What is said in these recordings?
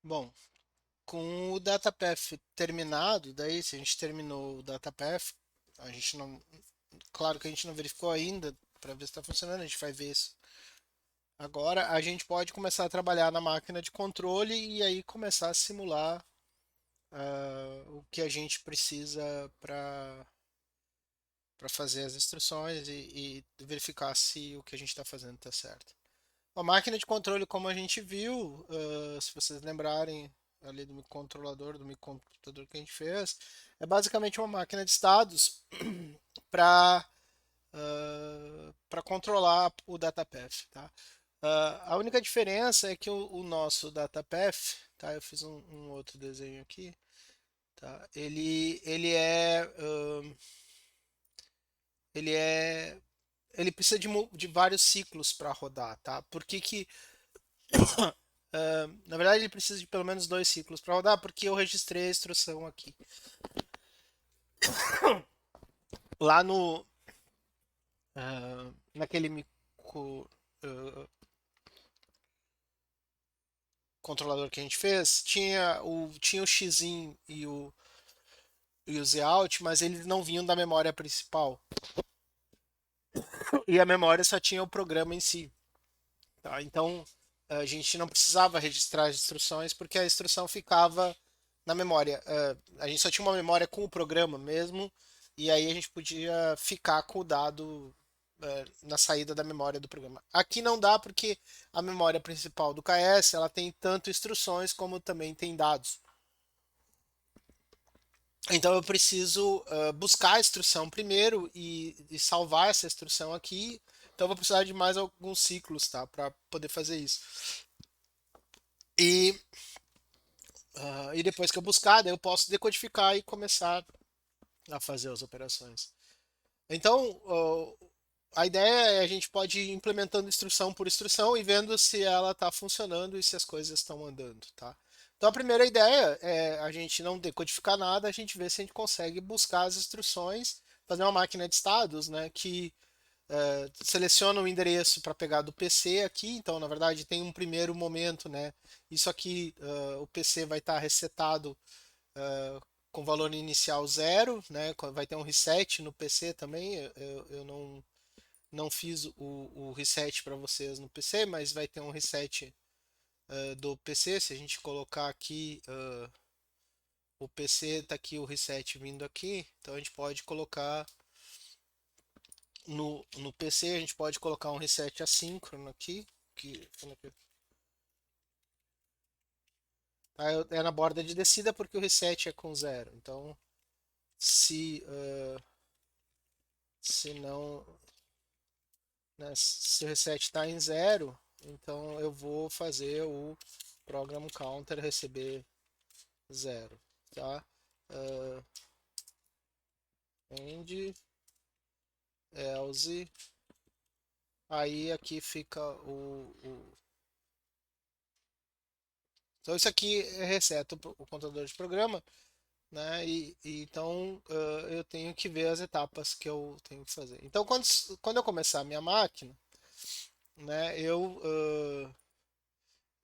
Bom, com o DataPath terminado, daí se a gente terminou o DataPath, a gente não, claro que a gente não verificou ainda para ver se está funcionando, a gente vai ver isso. Agora a gente pode começar a trabalhar na máquina de controle e aí começar a simular o que a gente precisa para fazer as instruções e verificar se o que a gente está fazendo está certo. A máquina de controle, como a gente viu, se vocês lembrarem ali do controlador, do microcomputador que a gente fez, é basicamente uma máquina de estados para para controlar o datapath, tá? A única diferença é que o nosso datapath, tá? Eu fiz um outro desenho aqui, tá? Ele é ele precisa de vários ciclos para rodar, tá? Por que que na verdade, ele precisa de pelo menos dois ciclos para rodar, porque eu registrei a instrução aqui. Lá no naquele micro, uh, controlador que a gente fez, tinha o xin e o zout, mas eles não vinham da memória principal. E a memória só tinha o programa em si. Tá? Então, a gente não precisava registrar as instruções, porque a instrução ficava na memória. A gente só tinha uma memória com o programa mesmo, e aí a gente podia ficar com o dado na saída da memória do programa. Aqui não dá porque a memória principal do KS ela tem tanto instruções como também tem dados. Então eu preciso buscar a instrução primeiro e salvar essa instrução aqui. Então eu vou precisar de mais alguns ciclos, tá, para poder fazer isso. E, e depois que eu buscar, daí eu posso decodificar e começar a fazer as operações. Então, a ideia é a gente pode ir implementando instrução por instrução e vendo se ela está funcionando e se as coisas estão andando, tá? Então, a primeira ideia é a gente não decodificar nada, a gente ver se a gente consegue buscar as instruções, fazer uma máquina de estados, né, que seleciona o endereço para pegar do PC aqui. Então, na verdade, tem um primeiro momento, né? Isso aqui, o PC vai estar resetado com valor inicial zero, né? Vai ter um reset no PC também. Eu não fiz o reset para vocês no PC, mas vai ter um reset do PC. Se a gente colocar aqui o PC, tá aqui o reset vindo aqui, então a gente pode colocar no PC, a gente pode colocar um reset assíncrono aqui, que é na borda de descida porque o reset é com zero. Então, se não, né, se o reset está em zero, então eu vou fazer o program counter receber zero, tá? Uh, end else, aí aqui fica então isso aqui reseta o contador de programa, né? Então eu tenho que ver as etapas que eu tenho que fazer. Então quando eu começar a minha máquina, né? Eu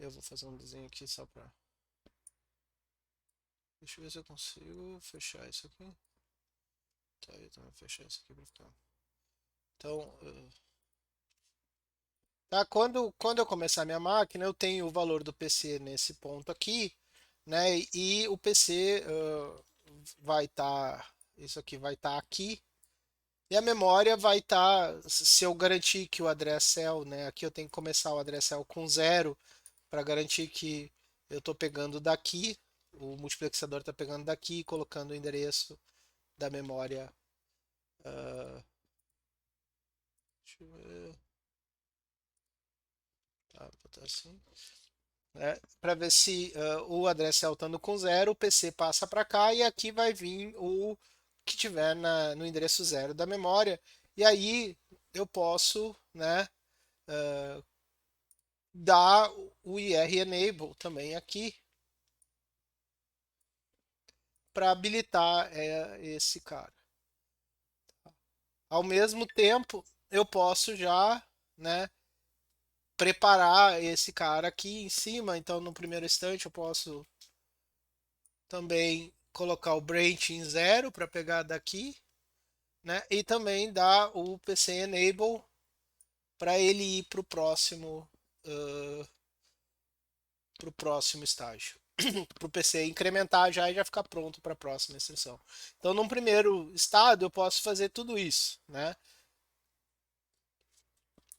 vou fazer um desenho aqui só para. Deixa eu ver se eu consigo fechar isso aqui. Tá, eu também vou fechar isso aqui para ficar. Então, tá, quando eu começar a minha máquina, eu tenho o valor do PC nesse ponto aqui, né? E o PC vai estar, isso aqui vai estar aqui. E a memória vai estar, se eu garantir que o address cell, né? Aqui eu tenho que começar o address cell com zero para garantir que eu estou pegando daqui, o multiplexador está pegando daqui e colocando o endereço da memória. Deixa eu ver, tá, vou botar assim. Para ver se o address estando com zero, o PC passa para cá e aqui vai vir o que tiver no endereço zero da memória. E aí eu posso, né, dar o IR enable também aqui para habilitar esse cara. Ao mesmo tempo, eu posso já, né, preparar esse cara aqui em cima. Então, no primeiro instante, eu posso também colocar o branch em 0 para pegar daqui, né? E também dar o PC Enable para ele ir para o próximo estágio. Para o PC incrementar já e já ficar pronto para a próxima instrução. Então, num primeiro estado, eu posso fazer tudo isso, né?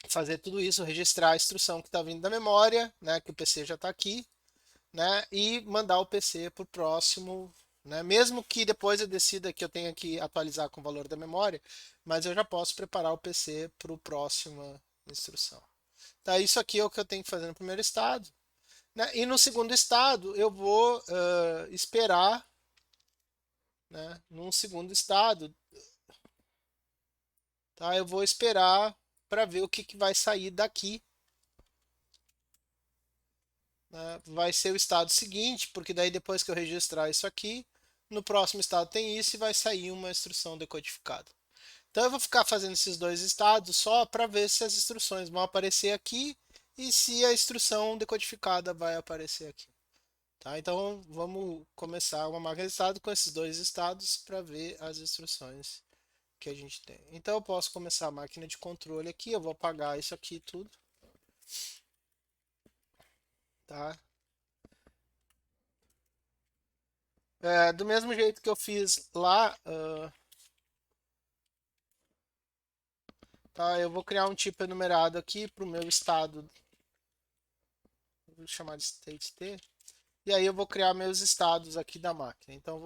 Fazer tudo isso, registrar a instrução que está vindo da memória, né? Que o PC já está aqui, né? E mandar o PC para o próximo, né? Mesmo que depois eu decida que eu tenha que atualizar com o valor da memória, mas eu já posso preparar o PC para a próxima instrução. Tá, isso aqui é o que eu tenho que fazer no primeiro estado, né? E no segundo estado eu vou esperar, né? Num segundo estado, tá? Eu vou esperar para ver o que, que vai sair daqui, né? Vai ser o estado seguinte, porque daí depois que eu registrar isso aqui, no próximo estado tem isso e vai sair uma instrução decodificada. Então eu vou ficar fazendo esses dois estados só para ver se as instruções vão aparecer aqui e se a instrução decodificada vai aparecer aqui. Tá? Então vamos começar uma máquina de estado com esses dois estados para ver as instruções que a gente tem. Então eu posso começar a máquina de controle aqui, eu vou apagar isso aqui tudo, tá? Do mesmo jeito que eu fiz lá, tá? Eu vou criar um tipo enumerado aqui para o meu estado, vou chamar de state T, e aí eu vou criar meus estados aqui da máquina. Então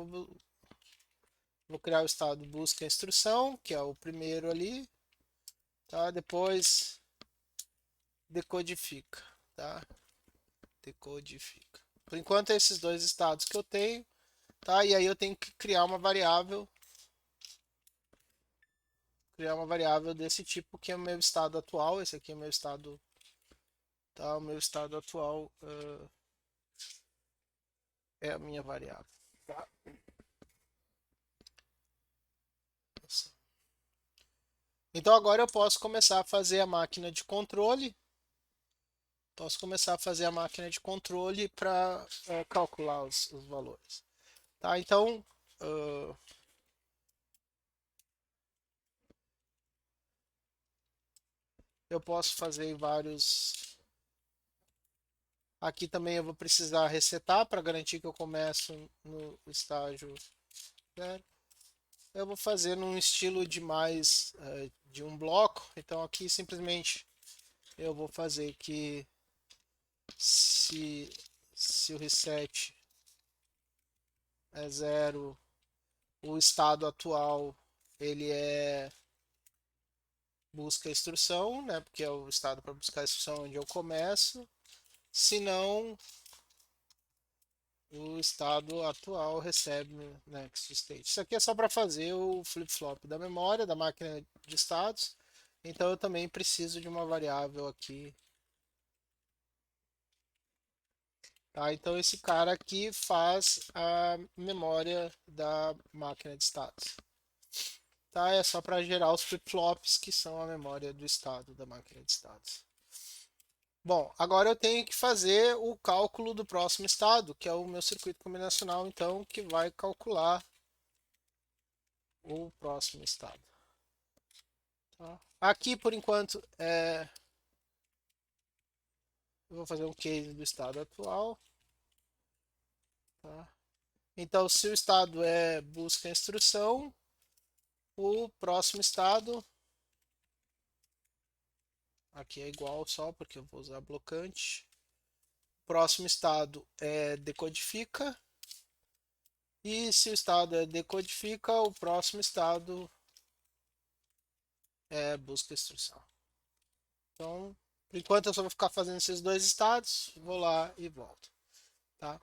vou criar o estado busca instrução, que é o primeiro ali, tá? Depois decodifica, tá? Decodifica. Por enquanto, esses dois estados que eu tenho, tá? E aí eu tenho que criar uma variável desse tipo que é o meu estado atual. Esse aqui é o meu estado, tá? O meu estado atual é a minha variável, tá? Então agora eu posso começar a fazer a máquina de controle. Posso começar a fazer a máquina de controle para calcular os valores, tá? Então eu posso fazer vários. Aqui também eu vou precisar resetar para garantir que eu começo no estágio 0. Eu vou fazer num estilo de mais de um bloco. Então aqui simplesmente eu vou fazer que se, se o reset é 0, o estado atual ele é busca instrução, né? Porque é o estado para buscar a instrução onde eu começo. Se não, o estado atual recebe next state. Isso aqui é só para fazer o flip-flop da memória, da máquina de estados. Então eu também preciso de uma variável aqui. Tá? Então esse cara aqui faz a memória da máquina de estados. Tá? É só para gerar os flip-flops que são a memória do estado da máquina de estados. Bom, agora eu tenho que fazer o cálculo do próximo estado, que é o meu circuito combinacional, então, que vai calcular o próximo estado. Tá? Aqui, por enquanto, eu vou fazer um case do estado atual. Tá? Então, se o estado é busca instrução, o próximo estado, aqui é igual só porque eu vou usar blocante. O próximo estado é decodifica. E se o estado é decodifica, o próximo estado é busca instrução. Então, por enquanto eu só vou ficar fazendo esses dois estados, vou lá e volto. Tá?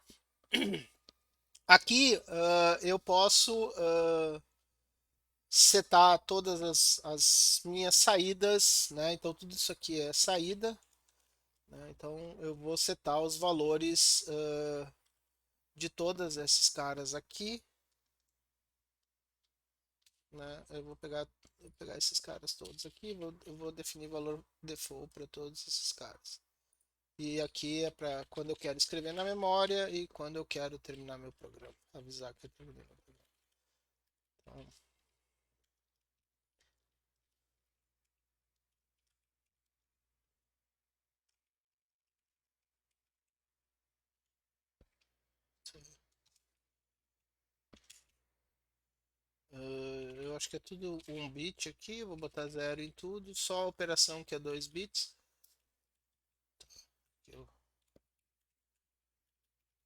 Aqui eu posso setar todas as minhas saídas, né? Então tudo isso aqui é saída, né? Então eu vou setar os valores de todas esses caras aqui, né? Eu vou pegar esses caras todos aqui, eu vou definir valor default para todos esses caras. E aqui é para quando eu quero escrever na memória e quando eu quero terminar meu programa, avisar que eu terminei meu programa. Então, eu acho que é tudo um bit aqui, vou botar zero em tudo, só a operação que é 2 bits.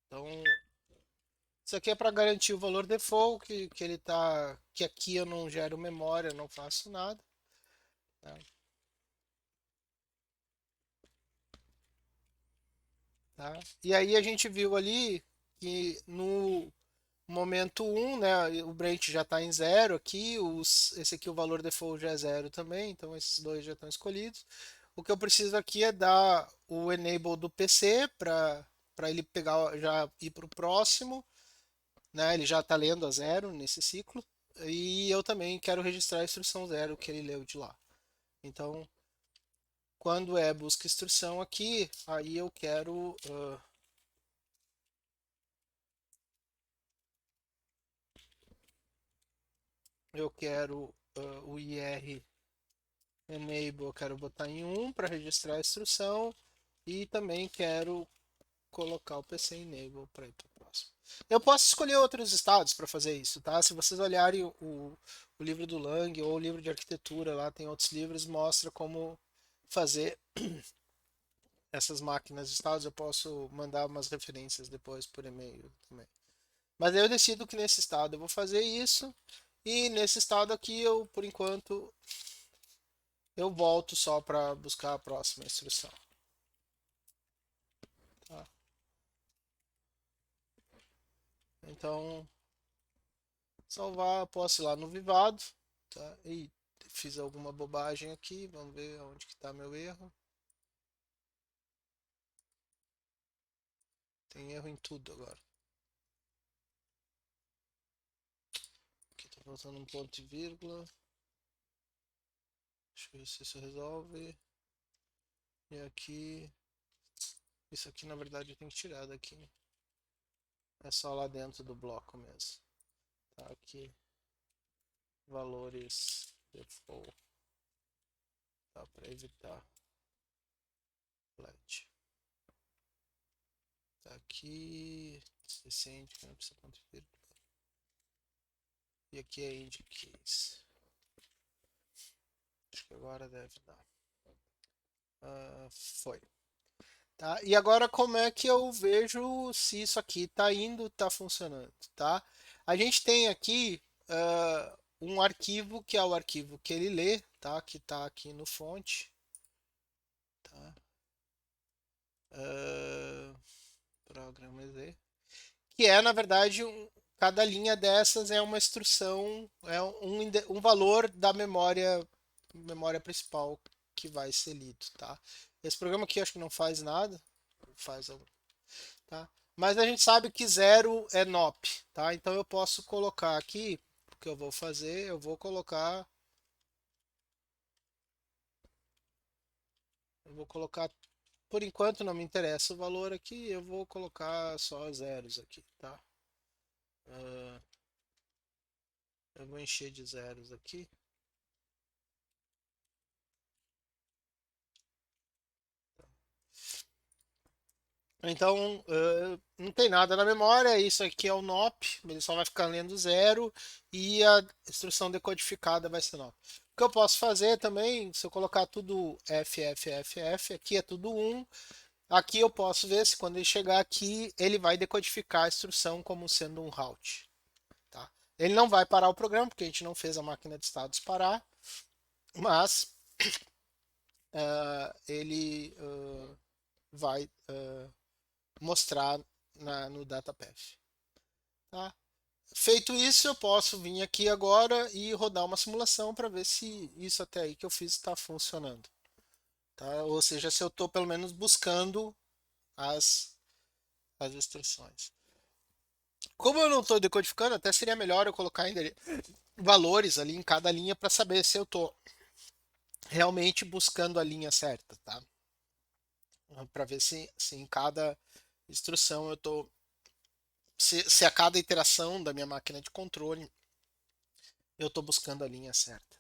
Então, isso aqui é para garantir o valor default, que ele tá, que aqui eu não gero memória, não faço nada, tá? Tá? E aí a gente viu ali que no momento um, né, o Brent já está em zero aqui, esse aqui o valor default já é zero também, então esses dois já estão escolhidos. O que eu preciso aqui é dar o enable do PC para ele pegar já ir para o próximo, né? Ele já está lendo a zero nesse ciclo. E eu também quero registrar a instrução zero que ele leu de lá. Então, quando é busca instrução aqui, aí eu quero o IR enable, eu quero botar em um para registrar a instrução e também quero colocar o PC enable para ir para o próximo. Eu posso escolher outros estados para fazer isso, tá? Se vocês olharem o livro do Lang ou o livro de arquitetura, lá tem outros livros, mostra como fazer essas máquinas de estados. Eu posso mandar umas referências depois por e-mail também. Mas aí eu decido que nesse estado eu vou fazer isso e nesse estado aqui eu, por enquanto, eu volto só para buscar a próxima instrução. Tá? Então, salvar, posso ir lá no Vivado, tá? E fiz alguma bobagem aqui, vamos ver onde que está meu erro. Tem erro em tudo agora. Aqui tá faltando um ponto e vírgula. Deixa eu ver se isso resolve. E aqui, isso aqui na verdade eu tenho que tirar daqui. É só lá dentro do bloco mesmo. Tá aqui, valores default, tá? Para evitar flat. Tá aqui, suficiente, que não precisa ponto e vírgula. E aqui é end case. Acho que agora deve dar. Foi. Tá? E agora como é que eu vejo se isso aqui está indo, está funcionando, tá? A gente tem aqui um arquivo que é o arquivo que ele lê, tá? Que está aqui no fonte, tá? Uh, programa Z, que é na verdade cada linha dessas é uma instrução, é um valor da memória principal que vai ser lido, tá? Esse programa aqui acho que não faz nada, faz algo, tá? Mas a gente sabe que zero é NOP, tá? Então eu posso colocar aqui, o que eu vou fazer, eu vou colocar, por enquanto não me interessa o valor aqui, eu vou colocar só zeros aqui, tá? Ah, eu vou encher de zeros aqui. Então, não tem nada na memória, isso aqui é o NOP, ele só vai ficar lendo zero e a instrução decodificada vai ser NOP. O que eu posso fazer também, se eu colocar tudo FFFF, aqui é tudo um. Aqui eu posso ver se quando ele chegar aqui, ele vai decodificar a instrução como sendo um route. Tá? Ele não vai parar o programa, porque a gente não fez a máquina de estados parar, mas ele vai mostrar no DataPath. Tá? Feito isso, eu posso vir aqui agora e rodar uma simulação para ver se isso até aí que eu fiz está funcionando. Tá? Ou seja, se eu estou pelo menos buscando as, as instruções. Como eu não estou decodificando, até seria melhor eu colocar valores ali em cada linha para saber se eu estou realmente buscando a linha certa, tá? Para ver se em cada instrução eu estou. Se a cada iteração da minha máquina de controle eu estou buscando a linha certa.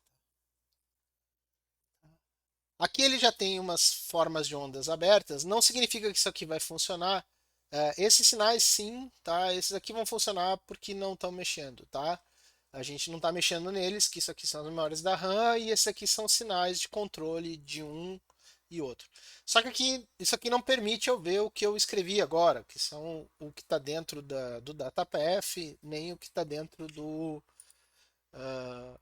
Aqui ele já tem umas formas de ondas abertas, não significa que isso aqui vai funcionar. Esses sinais sim, tá? Esses aqui vão funcionar porque não estão mexendo, tá? A gente não está mexendo neles, que isso aqui são as memórias da RAM e esses aqui são sinais de controle de um e outro. Só que aqui, isso aqui não permite eu ver o que eu escrevi agora, que são o que está dentro do DataPath, nem o que está dentro ah,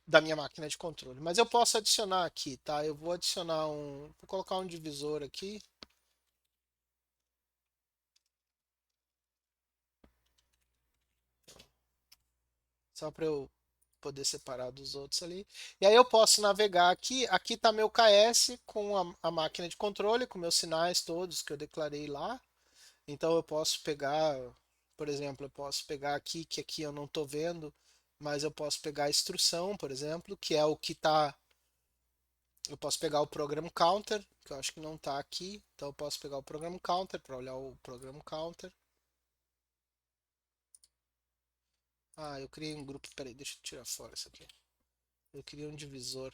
da minha máquina de controle. Mas eu posso adicionar aqui, tá? Eu vou adicionar vou colocar um divisor aqui, só para eu poder separar dos outros ali. E aí eu posso navegar aqui. Aqui está meu KS com a máquina de controle, com meus sinais todos que eu declarei lá. Então eu posso pegar, por exemplo, eu posso pegar aqui, que aqui eu não estou vendo, mas eu posso pegar a instrução, por exemplo, que é o que está. Eu posso pegar o program counter, que eu acho que não está aqui. Então eu posso pegar o program counter para olhar o program counter. Ah, eu criei um grupo. Peraí, deixa eu tirar fora isso aqui. Eu criei um divisor.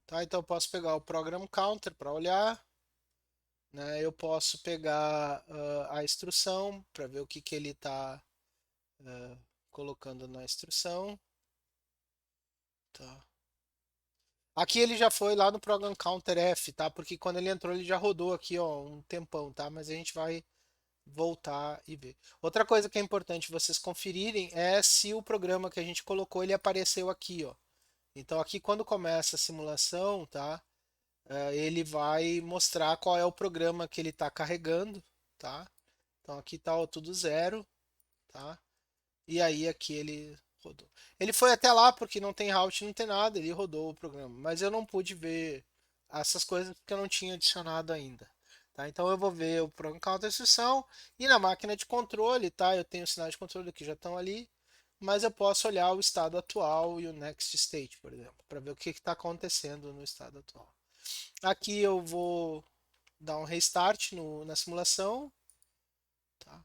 Tá, então eu posso pegar o program counter para olhar, né? Eu posso pegar a instrução para ver o que, que ele está colocando na instrução. Tá. Aqui ele já foi lá no program counter F, tá? Porque quando ele entrou ele já rodou aqui, ó, um tempão, tá? Mas a gente vai voltar e ver. Outra coisa que é importante vocês conferirem é se o programa que a gente colocou ele apareceu aqui, ó. Então aqui quando começa a simulação, tá? Ele vai mostrar qual é o programa que ele está carregando, tá? Então aqui tá tudo zero, tá? E aí aqui ele rodou. Ele foi até lá porque não tem route, não tem nada, ele rodou o programa. Mas eu não pude ver essas coisas porque eu não tinha adicionado ainda. Tá? Então eu vou ver o programa counter instrução e na máquina de controle, tá? Eu tenho os sinais de controle que já estão ali, mas eu posso olhar o estado atual e o next state, por exemplo, para ver o que está acontecendo no estado atual. Aqui eu vou dar um restart na simulação, tá?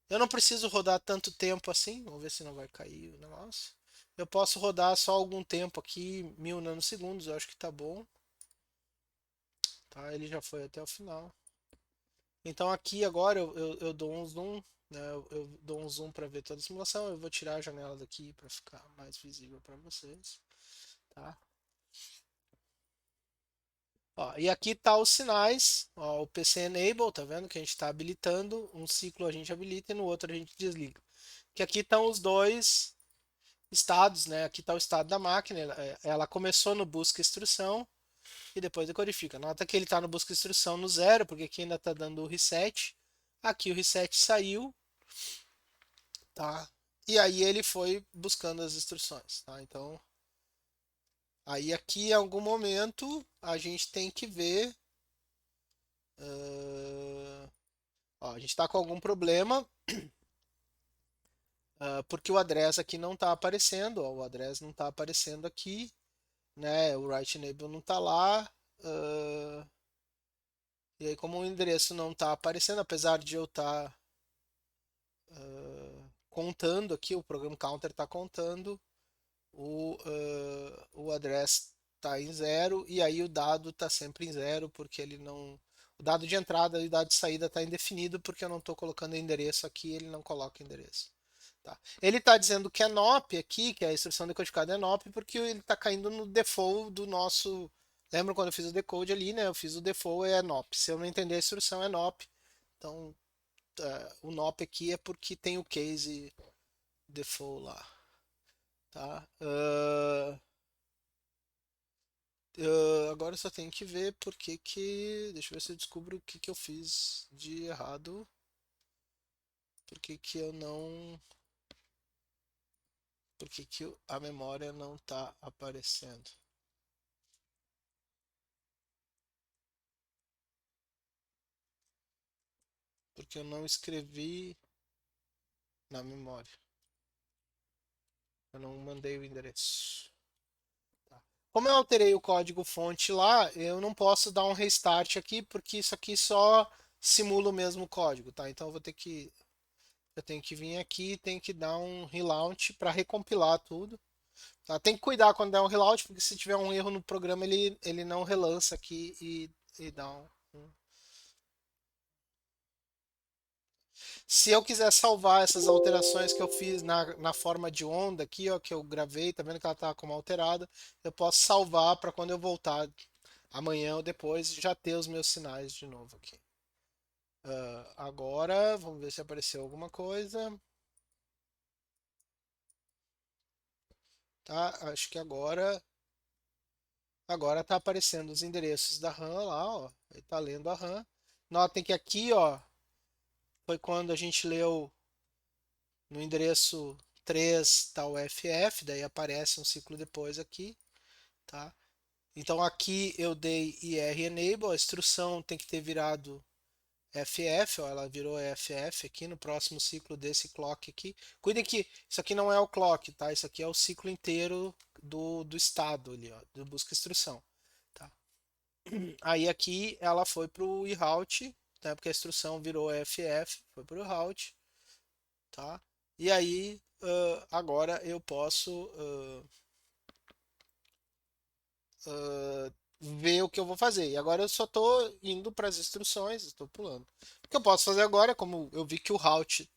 Eu não preciso rodar tanto tempo assim. Vamos ver se não vai cair o negócio. Eu posso rodar só algum tempo aqui, 1000 nanosegundos, eu acho que tá bom. Tá? Ele já foi até o final. Então aqui agora eu dou um zoom, né? Eu dou um zoom para ver toda a simulação. Eu vou tirar a janela daqui para ficar mais visível para vocês. Tá? Ó, e aqui tá os sinais, ó, o PC Enable, tá vendo que a gente está habilitando, um ciclo a gente habilita e no outro a gente desliga. Que aqui estão os dois estados, né? Aqui está o estado da máquina, ela começou no busca instrução e depois decodifica. Nota que ele está no busca instrução no zero, porque aqui ainda está dando o reset. Aqui o reset saiu, tá? E aí ele foi buscando as instruções, tá? Então, aí aqui em algum momento a gente tem que ver. Ó, a gente está com algum problema, porque o address aqui não está aparecendo, ó, o address não está aparecendo aqui, né? O write enable não está lá. E aí, como o endereço não está aparecendo, apesar de eu estar contando aqui, o programa counter está contando, o address está em zero e aí o dado está sempre em zero porque ele não. O dado de entrada e o dado de saída está indefinido porque eu não estou colocando endereço aqui, ele não coloca endereço. Tá. Ele está dizendo que é NOP aqui, que é a instrução decodificada é NOP, porque ele está caindo no default do nosso. Lembra quando eu fiz o decode ali, né? Eu fiz o default é NOP. Se eu não entender a instrução é NOP. Então, o NOP aqui é porque tem o case default lá, tá? Agora eu só tenho que ver porque que. Deixa eu ver se eu descubro o que que eu fiz de errado. Porque que eu não. Porque que a memória não está aparecendo. porque eu não escrevi na memória. Eu não mandei o endereço. Tá. Como eu alterei o código fonte lá, eu não posso dar um restart aqui, porque isso aqui só simula o mesmo código, tá? Então eu tenho que vir aqui, tenho que dar um relaunch para recompilar tudo. Tá? Tem que cuidar quando der um relaunch, porque se tiver um erro no programa, ele não relança aqui e dá Se eu quiser salvar essas alterações que eu fiz na forma de onda aqui, ó, que eu gravei, tá vendo que ela tá como alterada, eu posso salvar para quando eu voltar amanhã ou depois já ter os meus sinais de novo aqui. Agora, vamos ver se apareceu alguma coisa. Tá? Acho que agora tá aparecendo os endereços da RAM lá, ó. Ele tá lendo a RAM. Notem que aqui, ó, foi quando a gente leu no endereço 3 tá o FF, daí aparece um ciclo depois aqui, tá? Então aqui eu dei IR enable, a instrução tem que ter virado FF, ó, ela virou FF aqui no próximo ciclo desse clock aqui. Cuidem que isso aqui não é o clock, tá? Isso aqui é o ciclo inteiro do estado ali, ó, do busca instrução, tá? Aí aqui ela foi para o route, né? Porque a instrução virou FF, foi para o route, tá? E aí agora eu posso ver o que eu vou fazer. E agora eu só estou indo para as instruções, estou pulando. O que eu posso fazer agora, como eu vi que o route,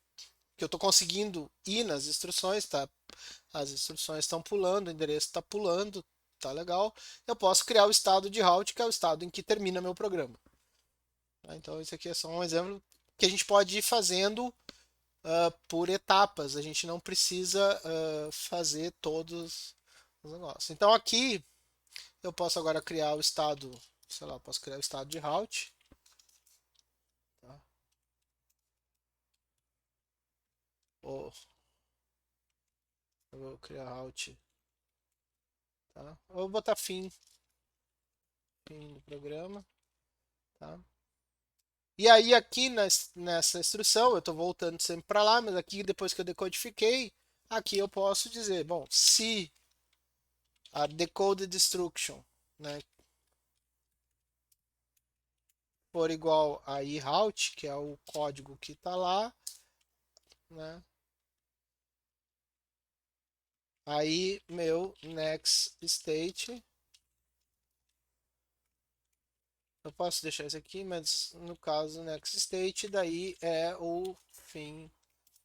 que eu estou conseguindo ir nas instruções, tá? As instruções estão pulando, o endereço está pulando, tá legal. Eu posso criar o estado de route, que é o estado em que termina meu programa. Tá? Então, isso aqui é só um exemplo que a gente pode ir fazendo por etapas. A gente não precisa fazer todos os negócios. Então, aqui eu posso agora criar o estado, sei lá, posso criar o estado de route. Tá? Ou eu vou criar route. Tá? Ou vou botar fim do programa. Tá? E aí aqui nessa instrução, eu estou voltando sempre para lá, mas aqui depois que eu decodifiquei, aqui eu posso dizer, bom, se a decoded instruction, né, for igual a iRoute, que é o código que está lá, né, aí meu next state, eu posso deixar isso aqui, mas no caso next state daí é o fim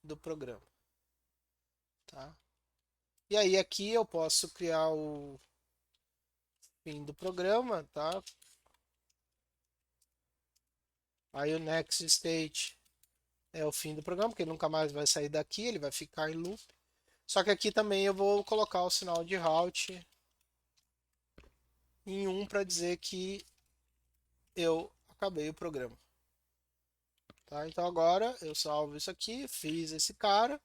do programa, tá? E aí aqui eu posso criar o fim do programa, tá? Aí o next state é o fim do programa, porque ele nunca mais vai sair daqui, ele vai ficar em loop. Só que aqui também eu vou colocar o sinal de route em 1 para dizer que eu acabei o programa. Tá? Então agora eu salvo isso aqui, fiz esse cara,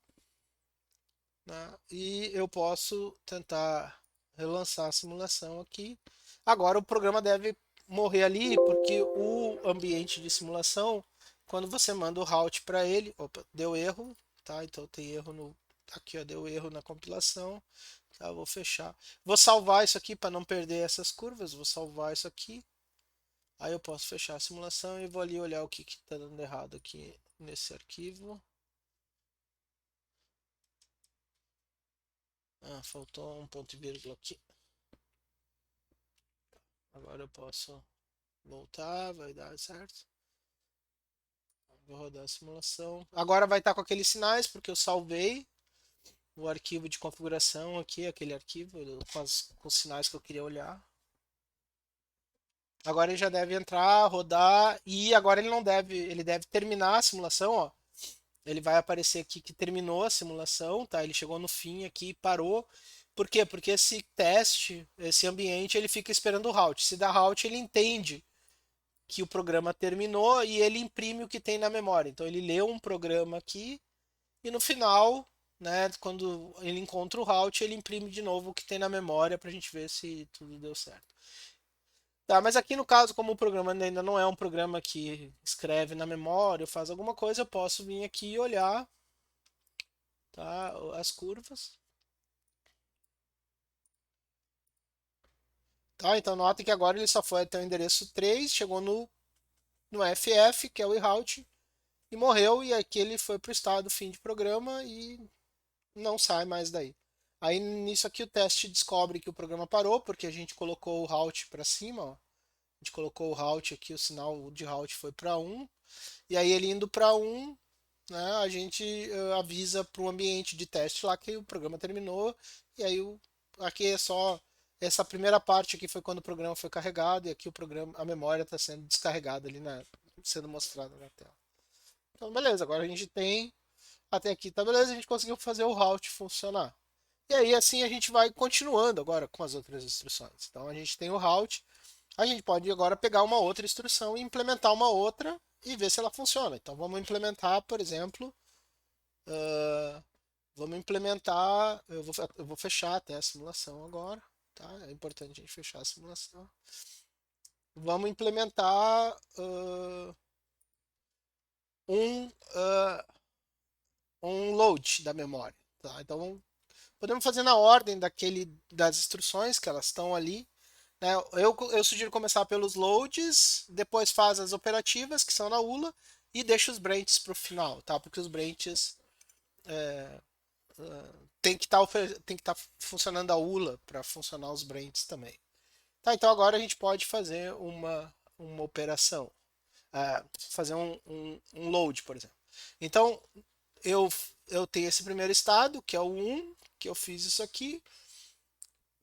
né? E eu posso tentar relançar a simulação aqui. Agora o programa deve morrer ali, porque o ambiente de simulação, quando você manda o route para ele, opa, deu erro, tá? Então tem erro no aqui, ó, deu erro na compilação. Tá, vou fechar. Vou salvar isso aqui para não perder essas curvas. Vou salvar isso aqui. Aí eu posso fechar a simulação e vou ali olhar o que está dando errado aqui nesse arquivo. Ah, faltou um ponto e vírgula aqui. Agora eu posso voltar, vai dar certo. Vou rodar a simulação. Agora vai estar com aqueles sinais, porque eu salvei o arquivo de configuração aqui, aquele arquivo com os sinais que eu queria olhar. Agora ele já deve entrar, rodar e agora ele deve terminar a simulação, ó. Ele vai aparecer aqui que terminou a simulação, tá? Ele chegou no fim aqui, parou. Por quê? Porque esse teste, esse ambiente, ele fica esperando o route. Se dá route, ele entende que o programa terminou e ele imprime o que tem na memória. Então ele lê um programa aqui e no final, né, quando ele encontra o route, ele imprime de novo o que tem na memória para a gente ver se tudo deu certo. Tá, mas aqui no caso, como o programa ainda não é um programa que escreve na memória ou faz alguma coisa, eu posso vir aqui e olhar, tá, as curvas. Tá, então notem que agora ele só foi até o endereço 3, chegou no FF, que é o route, e morreu, e aqui ele foi para o estado fim de programa e não sai mais daí. Aí nisso aqui o teste descobre que o programa parou, porque a gente colocou o route para cima, ó. A gente colocou o route aqui, o sinal de route foi para 1, e aí ele indo para 1, né, a gente avisa para o ambiente de teste lá que o programa terminou, e aí aqui é só essa primeira parte aqui foi quando o programa foi carregado, e aqui o programa, a memória está sendo descarregada ali sendo mostrada na tela. Então, beleza, agora a gente tem até aqui, tá beleza, a gente conseguiu fazer o route funcionar. E aí assim a gente vai continuando agora com as outras instruções. Então a gente tem o route, a gente pode agora pegar uma outra instrução e implementar uma outra e ver se ela funciona. Então vamos implementar, por exemplo, uh, vamos implementar, eu vou fechar até a simulação agora, tá? É importante a gente fechar a simulação. Vamos implementar um, uh, um load da memória, tá? Então podemos fazer na ordem das instruções que elas estão ali, né? Eu sugiro começar pelos loads, depois faz as operativas que são na ULA e deixa os branches para o final, tá? Porque os branches tem que estar funcionando a ULA para funcionar os branches também. Tá, então agora a gente pode fazer uma operação, fazer um load, por exemplo. Então eu, eu tenho esse primeiro estado, que é o 1, que eu fiz isso aqui.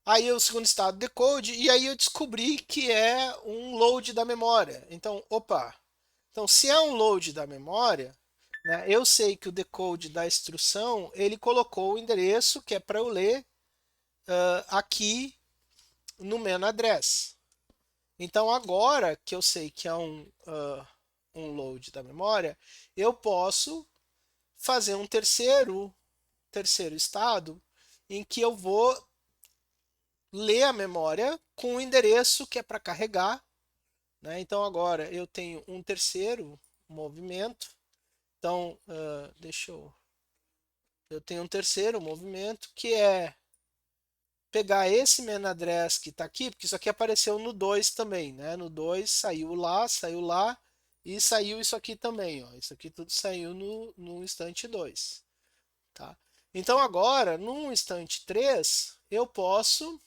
Aí o segundo estado, decode, e aí eu descobri que é um load da memória. Então, opa, então se é um load da memória, né, eu sei que o decode da instrução, ele colocou o endereço que é para eu ler aqui no main address. Então agora que eu sei que é um load da memória, eu posso fazer um terceiro estado em que eu vou ler a memória com o endereço que é para carregar, né? Então agora eu tenho um terceiro movimento. Então, eu tenho um terceiro movimento que é pegar esse main address que está aqui, porque isso aqui apareceu no 2 também, né? No 2 saiu lá e saiu isso aqui também, ó. Isso aqui tudo saiu no instante 2, tá? Então agora, no instante 3 eu posso.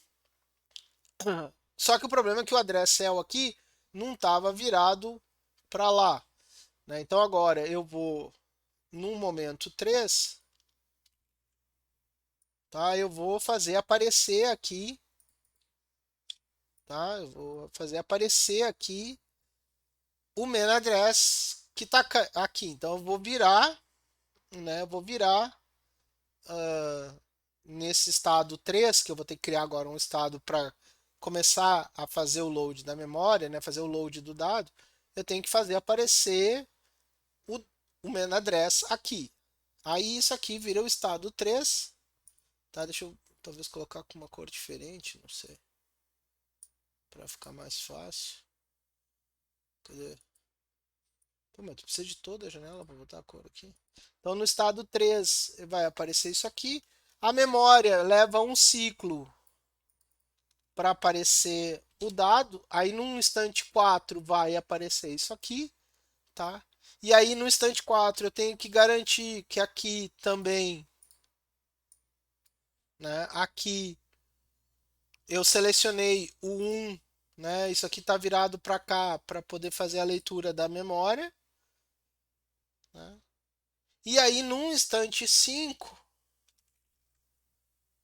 Só que o problema é que o address cell aqui não estava virado para lá, né? Então agora eu vou no momento 3, tá? Eu vou fazer aparecer aqui, tá? Eu vou fazer aparecer aqui o main address que está aqui. Então eu vou virar, né? Eu vou virar nesse estado 3, que eu vou ter que criar agora um estado para começar a fazer o load da memória, né? Fazer o load do dado. Eu tenho que fazer aparecer o, o main address aqui. Aí isso aqui vira o estado 3, tá? Deixa eu talvez colocar com uma cor diferente, não sei, para ficar mais fácil. Cadê? Pô, mas tu precisa de toda a janela para botar a cor aqui. Então no estado 3 vai aparecer isso aqui. A memória leva um ciclo para aparecer o dado. Aí no instante 4 vai aparecer isso aqui, tá? E aí no instante 4 eu tenho que garantir que aqui também, né? Aqui eu selecionei o 1, né? Isso aqui está virado para cá para poder fazer a leitura da memória, né? E aí num instante 5,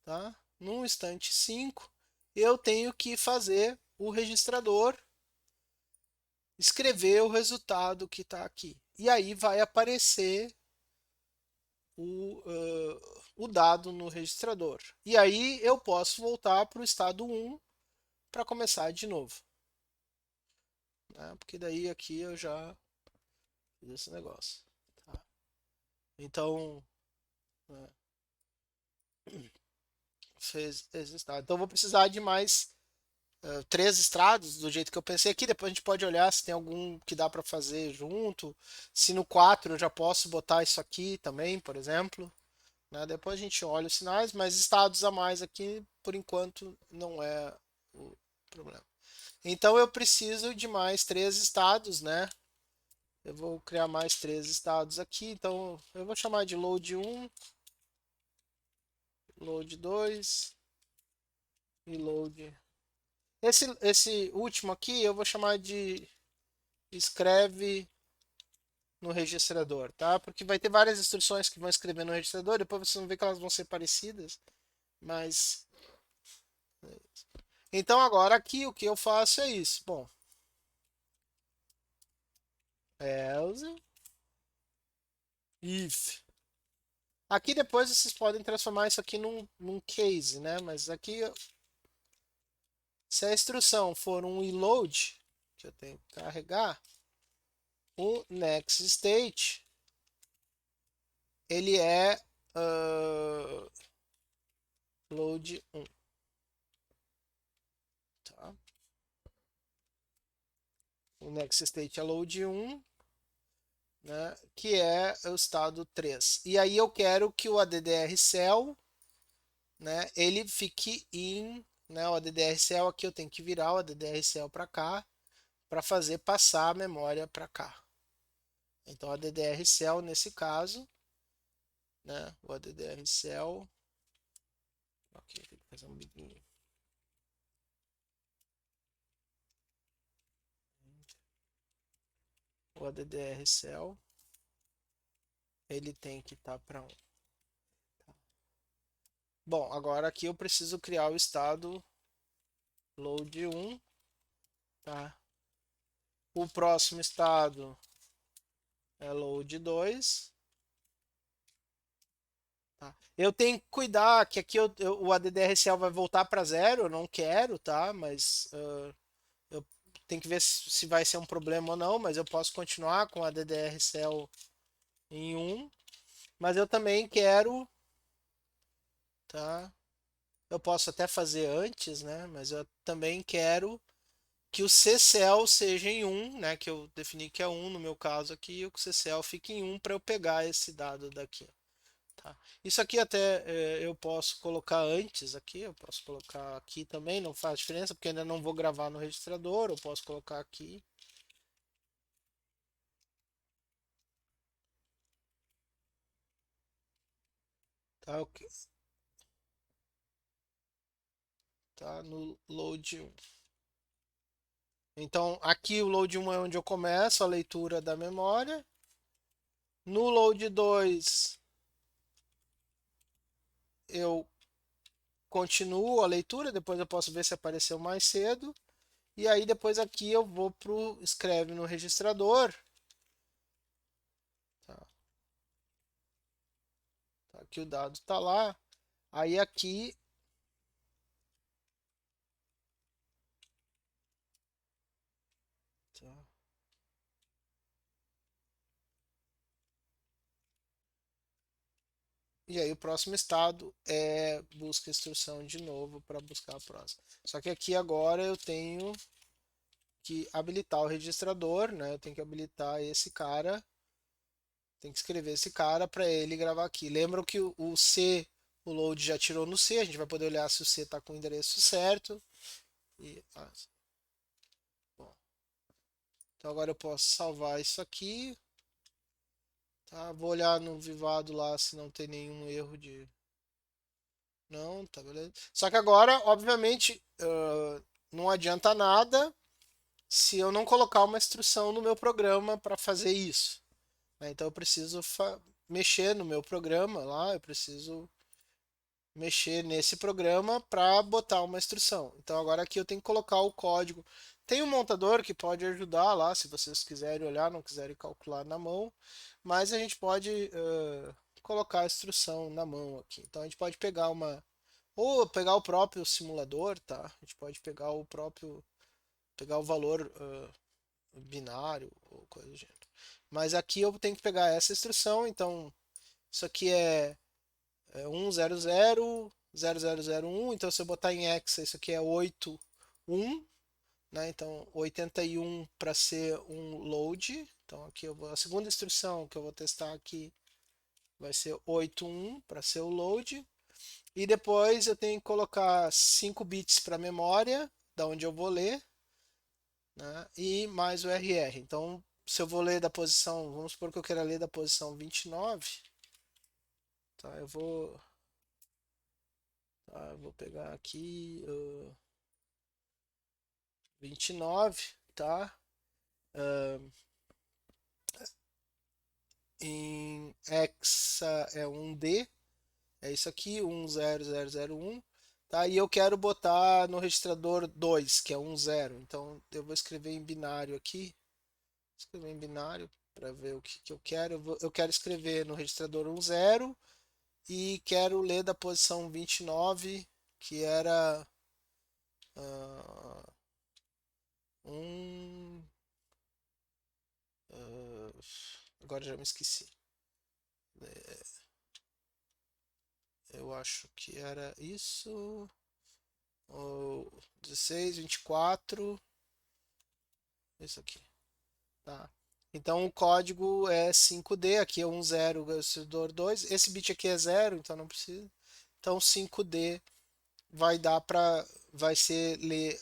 tá? Num instante 5, eu tenho que fazer o registrador escrever o resultado que está aqui. E aí vai aparecer o dado no registrador. E aí eu posso voltar para o estado 1 para começar de novo, né? Porque daí aqui eu já fiz esse negócio. Tá? Então, né, fez esse estado. Então, eu vou precisar de mais três estrados, do jeito que eu pensei aqui. Depois a gente pode olhar se tem algum que dá para fazer junto. Se no 4 eu já posso botar isso aqui também, por exemplo. Né? Depois a gente olha os sinais, mas estados a mais aqui, por enquanto, não é o problema. Então eu preciso de mais três estados, né? Eu vou criar mais três estados aqui. Então eu vou chamar de load 1, load 2 e load. Esse último aqui eu vou chamar de escreve no registrador, tá? Porque vai ter várias instruções que vão escrever no registrador, depois vocês vão ver que elas vão ser parecidas, mas então agora aqui o que eu faço é isso. Bom, else if. Aqui depois vocês podem transformar isso aqui num case, né? Mas aqui, se a instrução for um reload, que eu tenho que carregar, o next state, ele é load 1. Tá? O next state é load 1, né? Que é o estado 3. E aí eu quero que o addr cell, né? Ele fique em, né? O addr cell aqui eu tenho que virar o addr cell para cá, para fazer passar a memória para cá. Então, a DDR cell nesse caso, né? O ADDR cell. Ok, tem que fazer um biguinho. O ADDR cell, ele tem que estar para 1. Bom, agora aqui eu preciso criar o estado load 1, tá? O próximo estado é load 2. Tá? Eu tenho que cuidar que aqui o ADDR cell vai voltar para 0, eu não quero, tá? Mas eu tenho que ver se vai ser um problema ou não, mas eu posso continuar com a DDR cell em 1, mas eu também quero, tá? Eu posso até fazer antes, né? Mas eu também quero que o C-cell seja em 1, né? Que eu defini que é 1 no meu caso aqui, e o C-cell fique em 1 para eu pegar esse dado daqui. Tá? Isso aqui até eu posso colocar antes aqui, eu posso colocar aqui também, não faz diferença, porque ainda não vou gravar no registrador, eu posso colocar aqui. Tá, tá no load 1. Então, aqui o load 1 é onde eu começo a leitura da memória. No load 2, eu continuo a leitura, depois eu posso ver se apareceu mais cedo. E aí depois aqui eu vou pro escreve no registrador. Tá, tá, aqui o dado está lá. Aí aqui, tá. E aí o próximo estado é busca instrução de novo para buscar a próxima. Só que aqui agora eu tenho que habilitar o registrador, né? Eu tenho que habilitar esse cara, tem que escrever esse cara para ele gravar aqui. Lembram que o C, o load já tirou no C, a gente vai poder olhar se o C está com o endereço certo. E, bom, então agora eu posso salvar isso aqui. Tá? Vou olhar no Vivado lá se não tem nenhum erro de. Não, tá beleza. Só que agora, obviamente, não adianta nada se eu não colocar uma instrução no meu programa para fazer isso. Né? Então eu preciso mexer no meu programa lá, eu preciso mexer nesse programa para botar uma instrução. Então agora aqui eu tenho que colocar o código. Tem um montador que pode ajudar lá, se vocês quiserem olhar, não quiserem calcular na mão, mas a gente pode colocar a instrução na mão aqui. Então a gente pode pegar uma ou pegar o próprio simulador, tá? A gente pode pegar o próprio pegar o valor binário ou coisa do gênero. Mas aqui eu tenho que pegar essa instrução, então isso aqui é 1000001, então se eu botar em hexa, isso aqui é 8 1, né? Então 81 para ser um load. Então aqui a segunda instrução que eu vou testar aqui vai ser 81 para ser o load. E depois eu tenho que colocar 5 bits para memória, da onde eu vou ler, né? E mais o RR. Então, se eu vou ler da posição, vamos supor que eu queira ler da posição 29, tá? Eu vou pegar aqui 29, tá? Uh, em hexa é 1D, é isso aqui, 10001, tá? E eu quero botar no registrador 2, que é 10. Então eu vou escrever em binário aqui, escrever em binário para ver o que eu quero. Eu quero escrever no registrador 10 e quero ler da posição 29, que era uh, um, uh, agora já me esqueci. Eu acho que era isso. O 16, 24. Isso aqui. Tá. Então o código é 5D, aqui é 10, registrador 2. Esse bit aqui é 0, então não precisa. Então 5D vai ser ler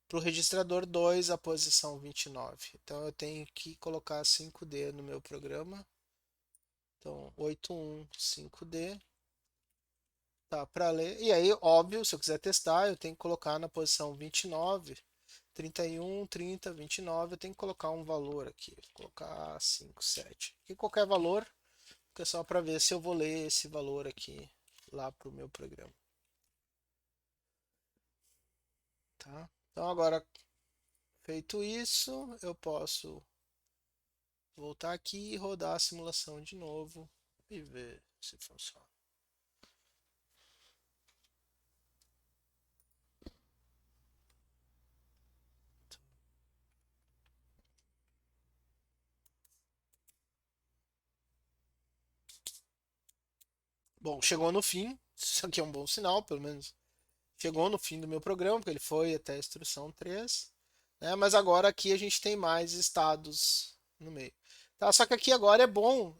para o registrador 2 a posição 29. Então eu tenho que colocar 5D no meu programa. Então 815D. Tá, para ler. E aí, óbvio, se eu quiser testar, eu tenho que colocar na posição 29, 31, 30, 29, eu tenho que colocar um valor aqui. Vou colocar 5, 7. E qualquer valor, que é só para ver se eu vou ler esse valor aqui lá para o meu programa. Tá? Então agora, feito isso, eu posso voltar aqui e rodar a simulação de novo e ver se funciona. Bom, chegou no fim. Isso aqui é um bom sinal, pelo menos chegou no fim do meu programa, porque ele foi até a instrução 3, né? Mas agora aqui a gente tem mais estados no meio. Tá? Só que aqui agora é bom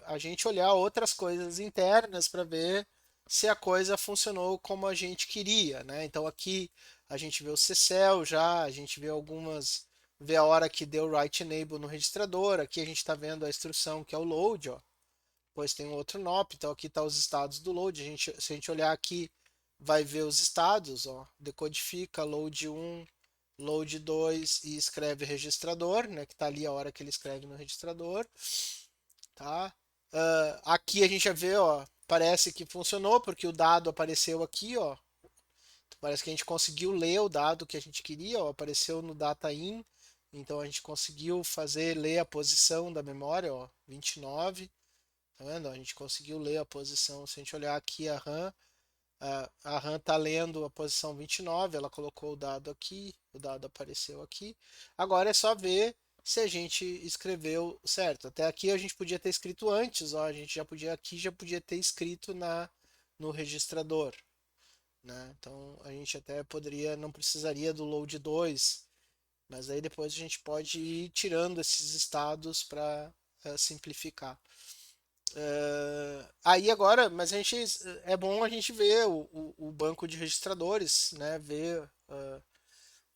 a gente olhar outras coisas internas para ver se a coisa funcionou como a gente queria, né? Então aqui a gente vê o CCL já, a gente vê vê a hora que deu write enable no registrador, aqui a gente está vendo a instrução que é o load, ó. Depois tem um outro NOP, então aqui está os estados do load. Se a gente olhar aqui, vai ver os estados, ó. Decodifica, load 1, load 2 e escreve registrador, né? Que está ali a hora que ele escreve no registrador, tá? Aqui a gente já vê, ó, parece que funcionou porque o dado apareceu aqui, ó. Parece que a gente conseguiu ler o dado que a gente queria, ó, apareceu no data in, então a gente conseguiu fazer ler a posição da memória, ó, 29. Tá vendo? A gente conseguiu ler a posição. Se a gente olhar aqui a RAM, a RAM está lendo a posição 29, ela colocou o dado aqui, o dado apareceu aqui. Agora é só ver se a gente escreveu certo. Até aqui a gente podia ter escrito antes, ó, a gente já podia ter escrito no registrador, né? Então a gente até poderia, não precisaria do load 2, mas aí depois a gente pode ir tirando esses estados para simplificar. Aí agora, mas a gente é bom a gente ver o banco de registradores, né? Ver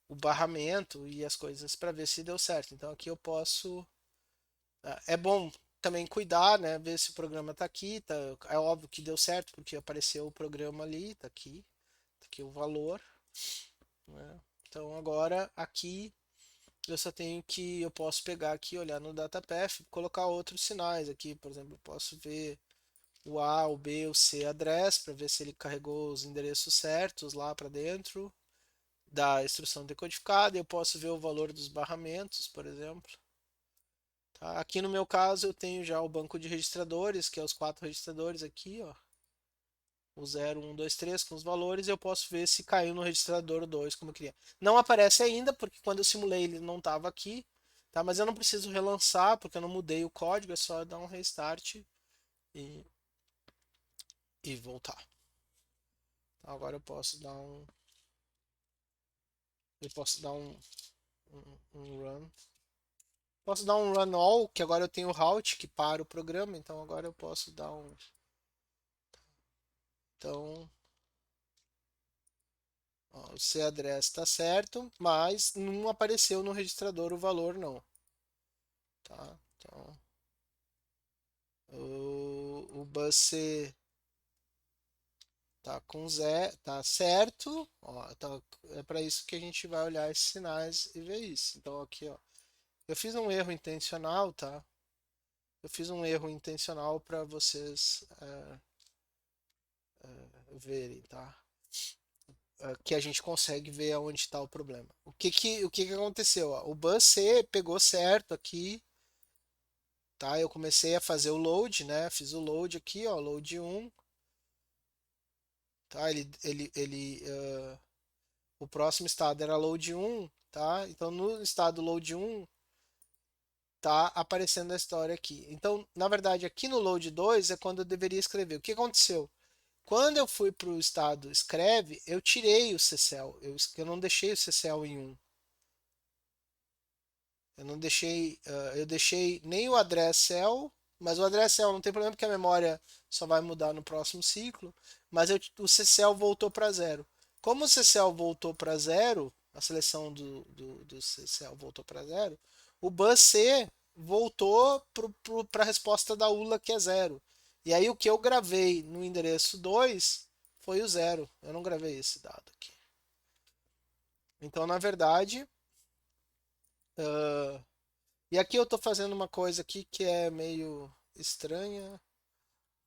o barramento e as coisas para ver se deu certo. Então aqui eu posso. É bom também cuidar, né? Ver se o programa está aqui. Tá, é óbvio que deu certo porque apareceu o programa ali, tá aqui o valor, né? Então agora aqui eu só tenho que eu posso pegar aqui, olhar no DataPath, colocar outros sinais aqui, por exemplo, eu posso ver o A, o B, o C address para ver se ele carregou os endereços certos lá para dentro da instrução decodificada. Eu posso ver o valor dos barramentos, por exemplo. Tá? Aqui no meu caso eu tenho já o banco de registradores, que é os 4 registradores aqui, ó. O 0, 1, 2, 3 com os valores, eu posso ver se caiu no registrador 2 como eu queria. Não aparece ainda, porque quando eu simulei ele não estava aqui, tá? Mas eu não preciso relançar, porque eu não mudei o código, é só dar um restart e, e voltar. Agora eu posso dar um Eu posso dar um run. Posso dar um run all, que agora eu tenho o route que para o programa, então agora eu posso dar um. Então, ó, o C address está certo, mas não apareceu no registrador o valor não, tá? Então, o bus C tá com zero, tá certo, ó, tá, é para isso que a gente vai olhar esses sinais e ver isso. Então aqui, ó, eu fiz um erro intencional, tá? Eu fiz um erro intencional para vocês verem, tá? Que a gente consegue ver aonde está o problema. O que que aconteceu? Ó? O bus C pegou certo aqui, tá? Eu comecei a fazer o load, né? Fiz o load aqui, ó, load 1, tá? O próximo estado era load 1, tá? Então no estado load 1 tá aparecendo a história aqui. Então, na verdade, aqui no load 2 é quando eu deveria escrever. O que aconteceu? Quando eu fui para o estado escreve, eu tirei o CCL, eu não deixei o CCL em 1. Eu não deixei, eu deixei nem o address cell, mas o address cell não tem problema porque a memória só vai mudar no próximo ciclo, mas o CCL voltou para zero. Como o CCL voltou para zero, a seleção do CCL voltou para zero, o bus C voltou para a resposta da ULA que é zero. E aí o que eu gravei no endereço 2 foi o zero. Eu não gravei esse dado aqui. Então, na verdade, uh, e aqui eu estou fazendo uma coisa aqui que é meio estranha.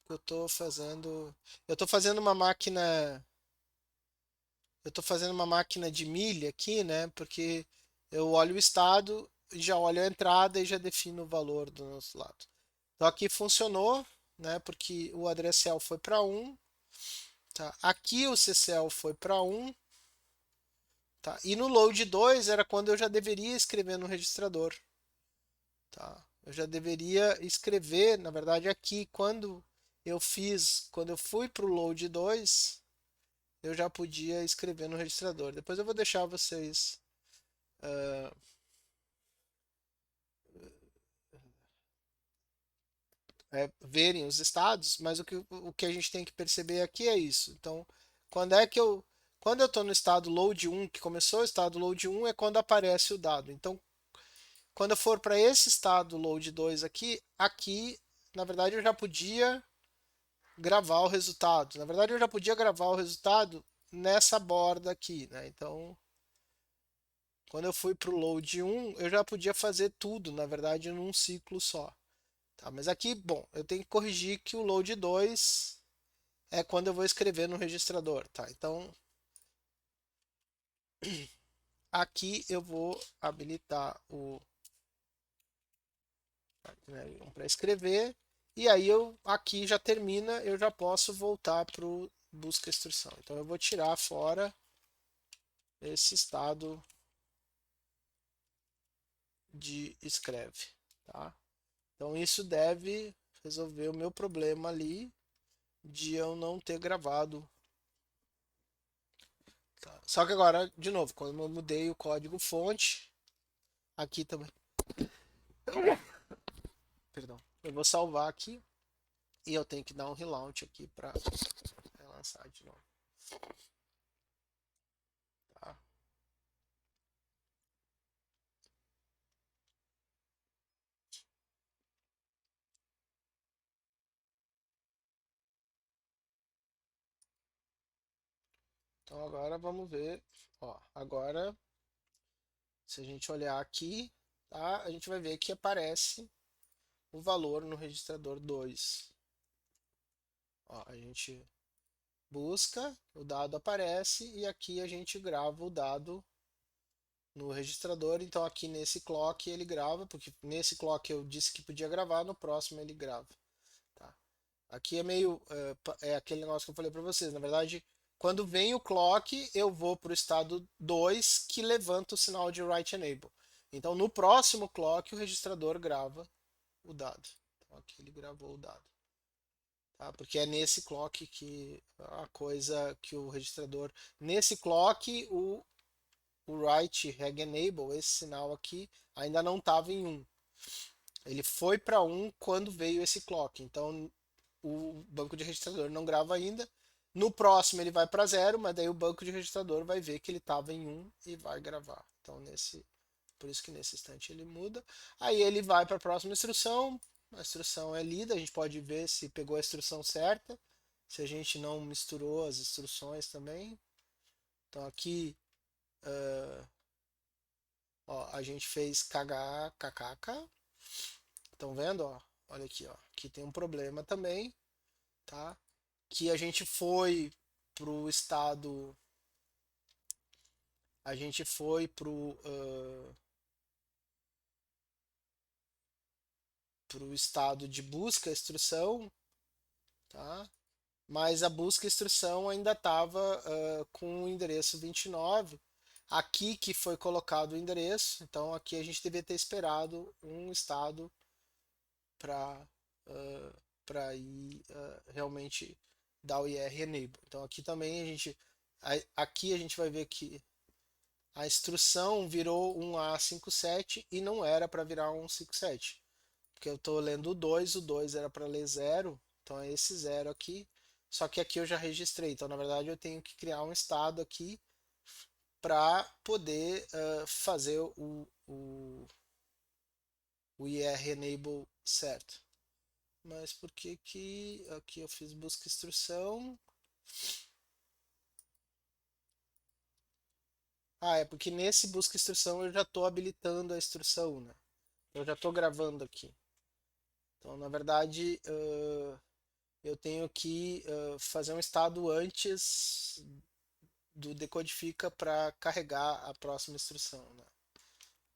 Eu estou fazendo, eu estou fazendo uma máquina, eu estou fazendo uma máquina de milha aqui, né? Porque eu olho o estado, já olho a entrada e já defino o valor do nosso lado. Então aqui funcionou, né? Porque o addressel foi para 1, tá? Aqui o ccl foi para 1, tá? E no load 2 era quando eu já deveria escrever no registrador. Tá? Eu já deveria escrever, na verdade, aqui, quando eu fui para o load 2, eu já podia escrever no registrador. Depois eu vou deixar vocês verem os estados, mas o que a gente tem que perceber aqui é isso. Então, quando é que eu, quando eu estou no estado load 1, que começou o estado load 1, é quando aparece o dado. Então, quando eu for para esse estado load 2 aqui, na verdade, eu já podia gravar o resultado. Na verdade, eu já podia gravar o resultado nessa borda aqui, né? Então, quando eu fui para o load 1, eu já podia fazer tudo, na verdade, num ciclo só. Tá? Mas aqui, bom, eu tenho que corrigir que o load 2 é quando eu vou escrever no registrador, tá? Então, aqui eu vou habilitar o para escrever e aí eu aqui já termina, eu já posso voltar para o busca instrução. Então eu vou tirar fora esse estado de escreve, tá? Então isso deve resolver o meu problema ali de eu não ter gravado. Tá? Só que agora, de novo, quando eu mudei o código fonte, aqui também, perdão, eu vou salvar aqui e eu tenho que dar um relaunch aqui para relançar de novo. Tá? Então agora vamos ver, ó, agora se a gente olhar aqui, tá? A gente vai ver que aparece o valor no registrador 2. Ó, a gente busca, o dado aparece e aqui a gente grava o dado no registrador. Então aqui nesse clock ele grava, porque nesse clock eu disse que podia gravar, no próximo ele grava. Tá? Aqui é meio é aquele negócio que eu falei para vocês. Na verdade, quando vem o clock, eu vou para o estado 2 que levanta o sinal de write enable. Então no próximo clock o registrador grava o dado. Então aqui ele gravou o dado. Tá? Porque é nesse clock que a coisa que o registrador. Nesse clock, o write reg enable, esse sinal aqui, ainda não estava em um. Ele foi para um quando veio esse clock. Então o banco de registrador não grava ainda. No próximo ele vai para zero, mas daí o banco de registrador vai ver que ele estava em um e vai gravar. Então por isso que nesse instante ele muda. Aí ele vai para a próxima instrução. A instrução é lida, a gente pode ver se pegou a instrução certa, se a gente não misturou as instruções também. Então aqui ó, a gente fez kkkk. Estão vendo? Ó? Olha aqui, ó. Aqui tem um problema também, tá? Que a gente foi pro estado de busca instrução, tá? Mas a busca instrução ainda estava com o endereço 29. Aqui que foi colocado o endereço, então aqui a gente devia ter esperado um estado para para ir realmente dar o IR enable. Então aqui também aqui a gente vai ver que a instrução virou um A57 e não era para virar um 57. Porque eu estou lendo o 2 era para ler zero, então é esse zero aqui. Só que aqui eu já registrei, então na verdade eu tenho que criar um estado aqui para poder fazer o IR enable certo. Mas por que que aqui eu fiz busca instrução? Ah, é porque nesse busca instrução eu já estou habilitando a instrução, né? Eu já estou gravando aqui. Então, na verdade, eu tenho que fazer um estado antes do decodifica para carregar a próxima instrução, né?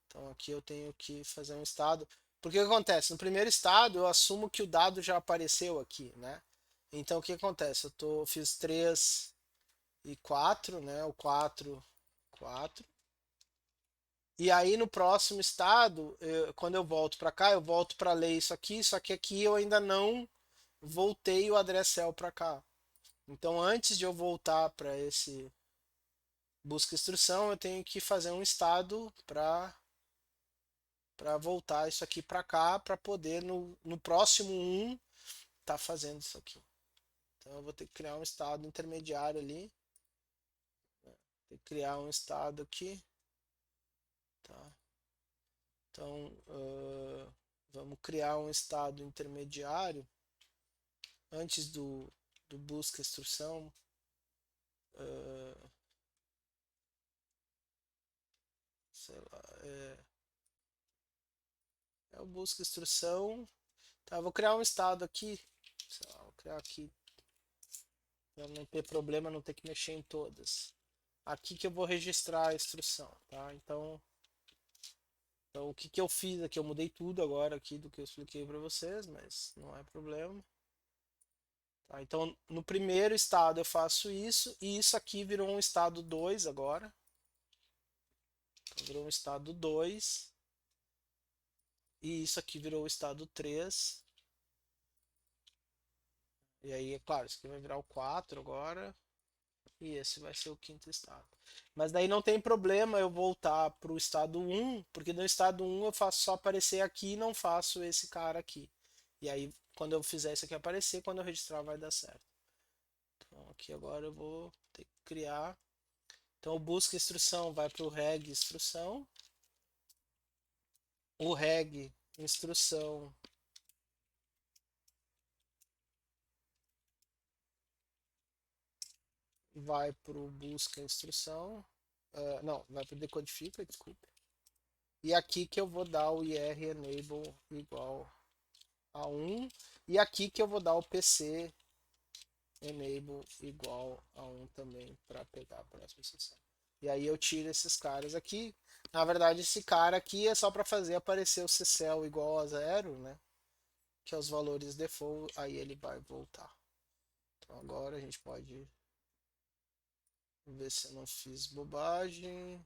Então, aqui eu tenho que fazer um estado. Porque o que acontece? No primeiro estado, eu assumo que o dado já apareceu aqui, né? Então, o que acontece? Fiz 3 e 4, né? O 4 4. E aí no próximo estado, quando eu volto para cá, eu volto para ler isso aqui, só que aqui eu ainda não voltei o address para cá. Então antes de eu voltar para esse busca instrução, eu tenho que fazer um estado para voltar isso aqui para cá, para poder no próximo um tá fazendo isso aqui. Então eu vou ter que criar um estado intermediário ali, ter que criar um estado aqui, tá? Então vamos criar um estado intermediário antes do busca instrução. Uh, sei lá, é o busca instrução. Tá, vou criar um estado aqui. Sei lá, vou criar aqui para não ter problema, não ter que mexer em todas. Aqui que eu vou registrar a instrução, tá? Então o que que eu fiz aqui? Eu mudei tudo agora aqui do que eu expliquei para vocês, mas não é problema. Tá, então no primeiro estado eu faço isso e isso aqui virou um estado 2 agora. Então, virou um estado 2 e isso aqui virou o estado 3. E aí, é claro, isso aqui vai virar o 4 agora. E esse vai ser o quinto estado. Mas daí não tem problema eu voltar para o estado um, porque no estado um eu faço só aparecer aqui e não faço esse cara aqui. E aí, quando eu fizer isso aqui aparecer, quando eu registrar vai dar certo. Então aqui agora eu vou ter que criar. Então o busca instrução vai para o reg instrução. O reg instrução vai para o busca instrução. Não, vai para o decodifica, desculpa. E aqui que eu vou dar o IR enable igual a 1. E aqui que eu vou dar o PC enable igual a 1 também para pegar a próxima sessão. E aí eu tiro esses caras aqui. Na verdade, esse cara aqui é só para fazer aparecer o CCL igual a 0, né? Que é os valores default, aí ele vai voltar. Então agora a gente pode ver se eu não fiz bobagem.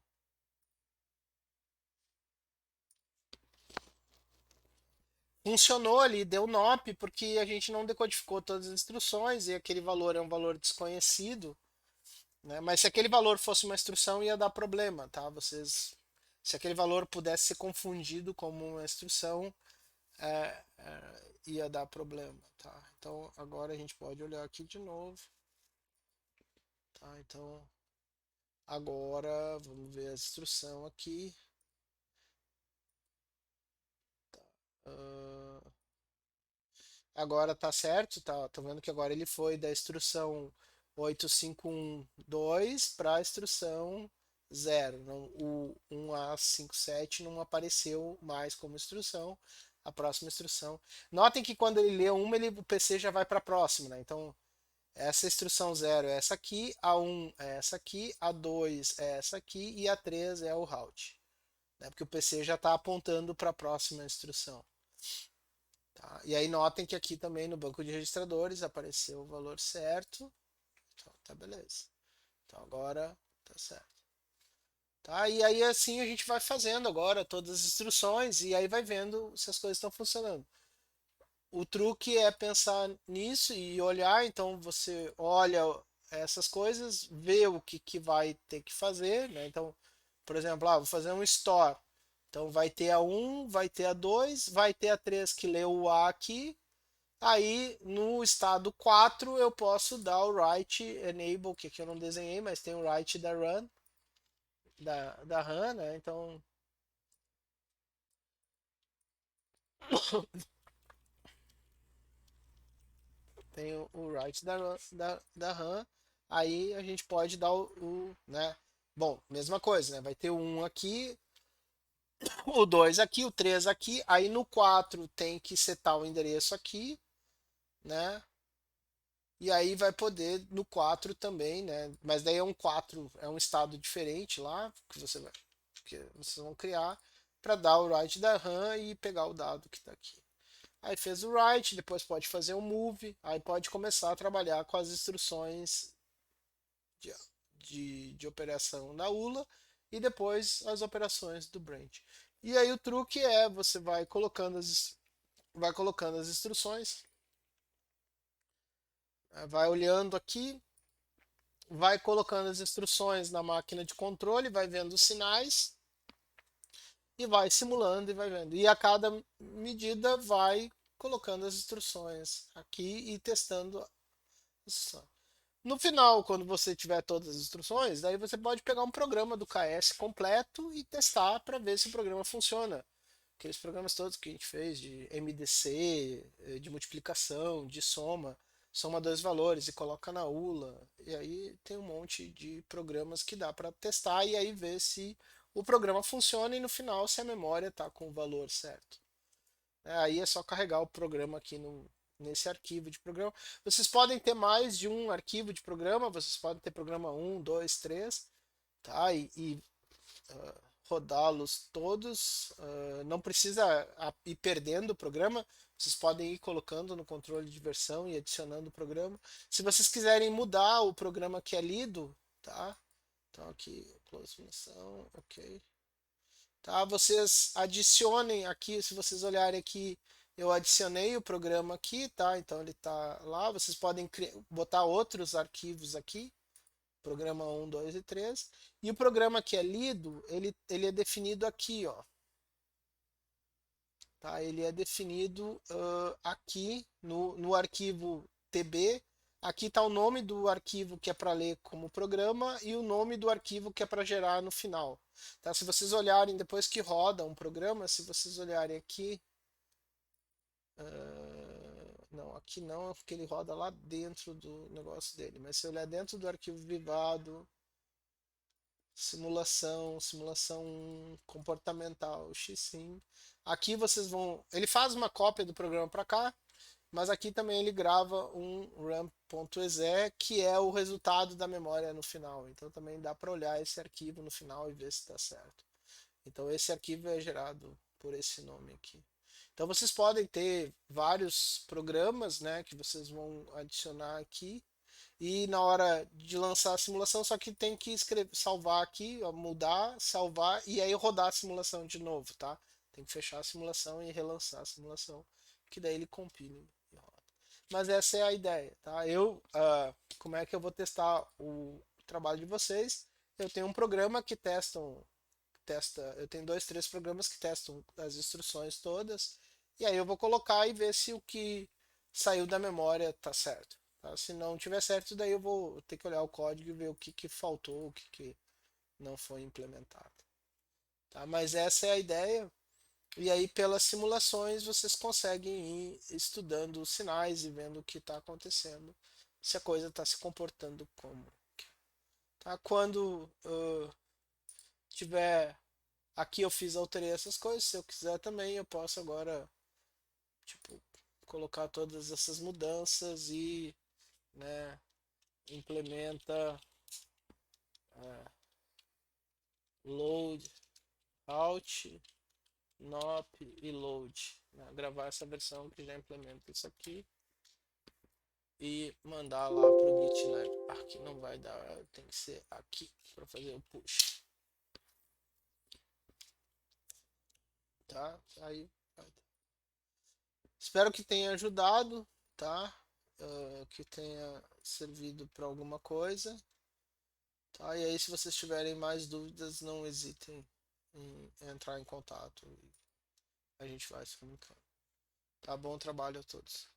Funcionou ali, deu NOP, porque a gente não decodificou todas as instruções e aquele valor é um valor desconhecido. né? Mas se aquele valor fosse uma instrução, ia dar problema, tá? Se aquele valor pudesse ser confundido como uma instrução, ia dar problema, tá? Então agora a gente pode olhar aqui de novo, tá? Então agora vamos ver a instrução aqui. Ah, agora tá certo, tá? Tô vendo que agora ele foi da instrução 8512 para a instrução 0. Não, o 1A57 não apareceu mais como instrução. A próxima instrução. Notem que quando ele lê uma, o PC já vai para a próxima, né? Então, essa instrução 0 é essa aqui, a 1 é essa aqui, a 2 é essa aqui e a 3 é o route, né? Porque o PC já está apontando para a próxima instrução. Tá? E aí notem que aqui também no banco de registradores apareceu o valor certo. Então, tá beleza. Então agora tá certo. Tá? E aí assim a gente vai fazendo agora todas as instruções e aí vai vendo se as coisas estão funcionando. O truque é pensar nisso e olhar, então você olha essas coisas, vê o que vai ter que fazer, né? Então, por exemplo, vou fazer um store. Então vai ter a 1, vai ter a 2, vai ter a 3 que leu o A aqui. Aí no estado 4 eu posso dar o write enable, que aqui eu não desenhei, mas tem o write da run, da run, né? Então tem o write da run, aí a gente pode dar né? Bom, mesma coisa, né? Vai ter o 1 aqui, o 2 aqui, o 3 aqui, aí no 4 tem que setar o endereço aqui, né? E aí vai poder no 4 também, né? Mas daí é um 4 é um estado diferente lá, que vocês vão criar para dar o write da RAM e pegar o dado que está aqui. Aí fez o write, depois pode fazer o move, aí pode começar a trabalhar com as instruções de, de operação da ULA e depois as operações do branch. E aí o truque é você vai colocando as instruções, vai olhando aqui, vai colocando as instruções na máquina de controle, vai vendo os sinais e vai simulando e vai vendo. E a cada medida vai colocando as instruções aqui e testando a instrução. No final, quando você tiver todas as instruções, daí você pode pegar um programa do KS completo e testar para ver se o programa funciona. Aqueles programas todos que a gente fez de MDC, de multiplicação, de soma, soma dois valores e coloca na ULA. E aí tem um monte de programas que dá para testar e aí ver se o programa funciona e no final se a memória está com o valor certo. Aí é só carregar o programa aqui nesse arquivo de programa. Vocês podem ter mais de um arquivo de programa, vocês podem ter programa um, 2, 3, tá? Rodá-los todos. Não precisa ir perdendo o programa. Vocês podem ir colocando no controle de versão e adicionando o programa. Se vocês quiserem mudar o programa que é lido, tá? Então aqui, close função, ok. Tá? Vocês adicionem aqui, se vocês olharem aqui, eu adicionei o programa aqui, tá? Então ele tá lá. Vocês podem botar outros arquivos aqui, programa um 2 e 3. E o programa que é lido, ele é definido aqui, ó. Tá? Ele é definido aqui no arquivo TB. Aqui está o nome do arquivo que é para ler como programa e o nome do arquivo que é para gerar no final. Tá? Se vocês olharem, depois que roda um programa, se vocês olharem aqui, não, aqui não, porque ele roda lá dentro do negócio dele. Mas se olhar dentro do arquivo privado, simulação comportamental, xsim. Aqui vocês vão. Ele faz uma cópia do programa para cá, mas aqui também ele grava um ram.exe, que é o resultado da memória no final. Então também dá para olhar esse arquivo no final e ver se está certo. Então esse arquivo é gerado por esse nome aqui. Então vocês podem ter vários programas, né, que vocês vão adicionar aqui e na hora de lançar a simulação, só que tem que salvar aqui, ó, mudar, salvar e aí rodar a simulação de novo, tá? Tem que fechar a simulação e relançar a simulação, que daí ele compila e roda. Mas essa é a ideia, tá? Como é que eu vou testar trabalho de vocês. Eu tenho um programa que testa, eu tenho dois, três programas que testam as instruções todas, e aí eu vou colocar e ver se o que saiu da memória tá certo. Tá? Se não tiver certo, daí eu vou ter que olhar o código e ver o que, que faltou, o que, que não foi implementado. Tá? Mas essa é a ideia. E aí, pelas simulações, vocês conseguem ir estudando os sinais e vendo o que está acontecendo, se a coisa está se comportando como. Tá? Quando tiver. Aqui eu fiz, alterei essas coisas. Se eu quiser também, eu posso agora, tipo, colocar todas essas mudanças e, né, implementa load, alt, nop e load. Né? Gravar essa versão que já implementa isso aqui e mandar lá pro GitLab. Aqui não vai dar, tem que ser aqui para fazer o push. Tá? Aí, espero que tenha ajudado, tá? Que tenha servido para alguma coisa. Tá? E aí, se vocês tiverem mais dúvidas, não hesitem em entrar em contato e a gente vai se comunicando. Tá? Bom trabalho a todos.